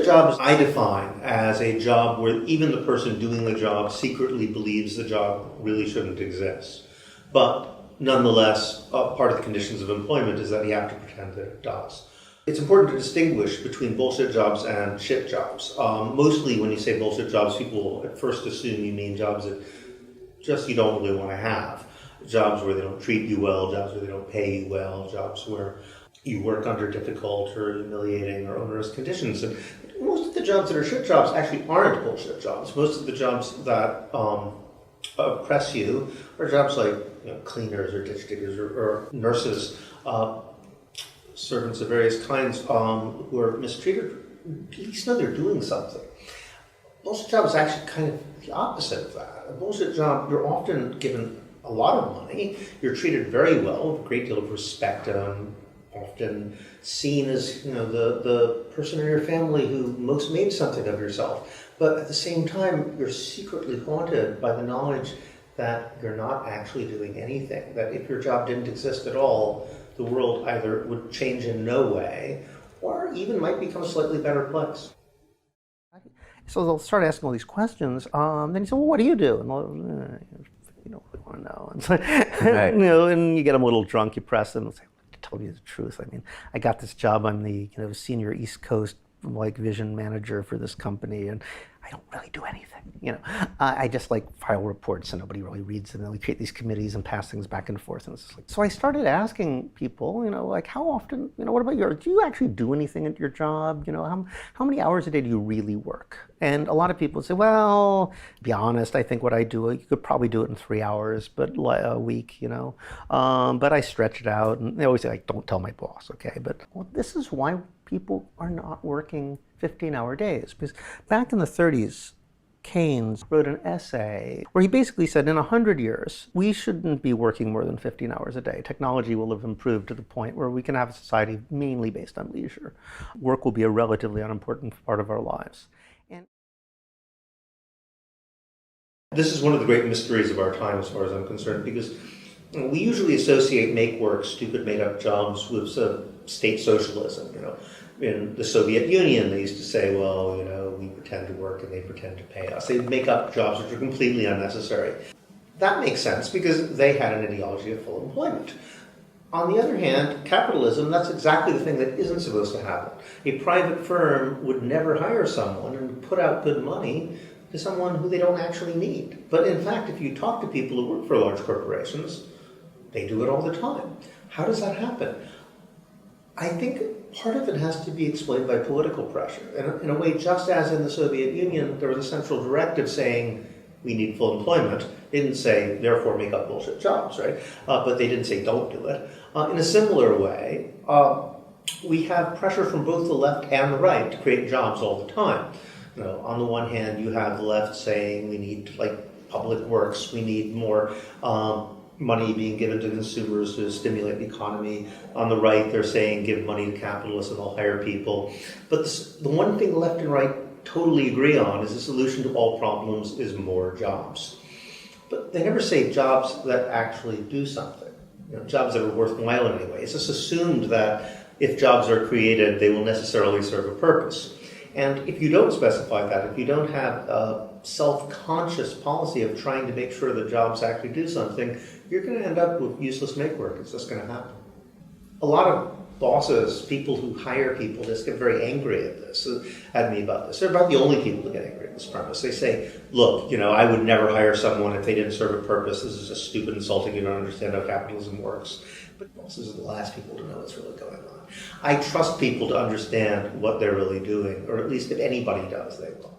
jobs I define as a job where even the person doing the job secretly believes the job really shouldn't exist. But nonetheless, part of the conditions of employment is that you have to pretend that it does. It's important to distinguish between bullshit jobs and shit jobs. Mostly when you say bullshit jobs, people at first assume you mean jobs that just you don't really want to have. Jobs where they don't treat you well, jobs where they don't pay you well, jobs where you work under difficult or humiliating or onerous conditions. And most of the jobs that are shit jobs actually aren't bullshit jobs. Most of the jobs that oppress you are jobs like cleaners or ditch diggers or nurses, servants of various kinds who are mistreated. At least know they're doing something. A bullshit job is actually kind of the opposite of that. A bullshit job, you're often given a lot of money, you're treated very well, with a great deal of respect, often seen as the person in your family who most made something of yourself. But at the same time, you're secretly haunted by the knowledge that you're not actually doing anything, that if your job didn't exist at all, the world either would change in no way or even might become a slightly better place. So they'll start asking all these questions. Then you say, well, what do you do? And you don't really want to know. And, so, right. And you get them a little drunk, you press them and say, I told you the truth. I mean, I got this job. I'm the senior East Coast vision manager for this company, and I don't really do anything. I just file reports and nobody really reads them. And we create these committees and pass things back and forth. And it's just so I started asking people, how often, what about do you actually do anything at your job? How many hours a day do you really work? And a lot of people say, well, to be honest, I think what I do, you could probably do it in 3 hours, but a week, but I stretch it out. And they always say, don't tell my boss, okay? But this is why people are not working 15-hour days. Because back in the 30s, Keynes wrote an essay where he basically said in 100 years, we shouldn't be working more than 15 hours a day. Technology will have improved to the point where we can have a society mainly based on leisure. Work will be a relatively unimportant part of our lives. And this is one of the great mysteries of our time as far as I'm concerned, because we usually associate make-work, stupid made-up jobs with state socialism. In the Soviet Union, they used to say, well, we pretend to work and they pretend to pay us. They make up jobs which are completely unnecessary. That makes sense because they had an ideology of full employment. On the other hand, capitalism, that's exactly the thing that isn't supposed to happen. A private firm would never hire someone and put out good money to someone who they don't actually need. But in fact, if you talk to people who work for large corporations, they do it all the time. How does that happen? I think part of it has to be explained by political pressure. And in a way, just as in the Soviet Union, there was a central directive saying we need full employment. They didn't say, therefore, make up bullshit jobs, right? But they didn't say, don't do it. In a similar way, we have pressure from both the left and the right to create jobs all the time. On the one hand, you have the left saying we need public works, we need more money being given to consumers to stimulate the economy. On the right, they're saying give money to capitalists and they'll hire people. But the one thing the left and right totally agree on is the solution to all problems is more jobs. But they never say jobs that actually do something, jobs that are worthwhile in any way. It's just assumed that if jobs are created, they will necessarily serve a purpose. And if you don't specify that, if you don't have a self-conscious policy of trying to make sure that jobs actually do something, you're going to end up with useless make-work. It's just going to happen. A lot of bosses, people who hire people, just get very angry at me about this. They're about the only people who get angry at this premise. They say, look, I would never hire someone if they didn't serve a purpose. This is just stupid, insulting. You don't understand how capitalism works. But bosses are the last people to know what's really going on. I trust people to understand what they're really doing, or at least if anybody does, they will.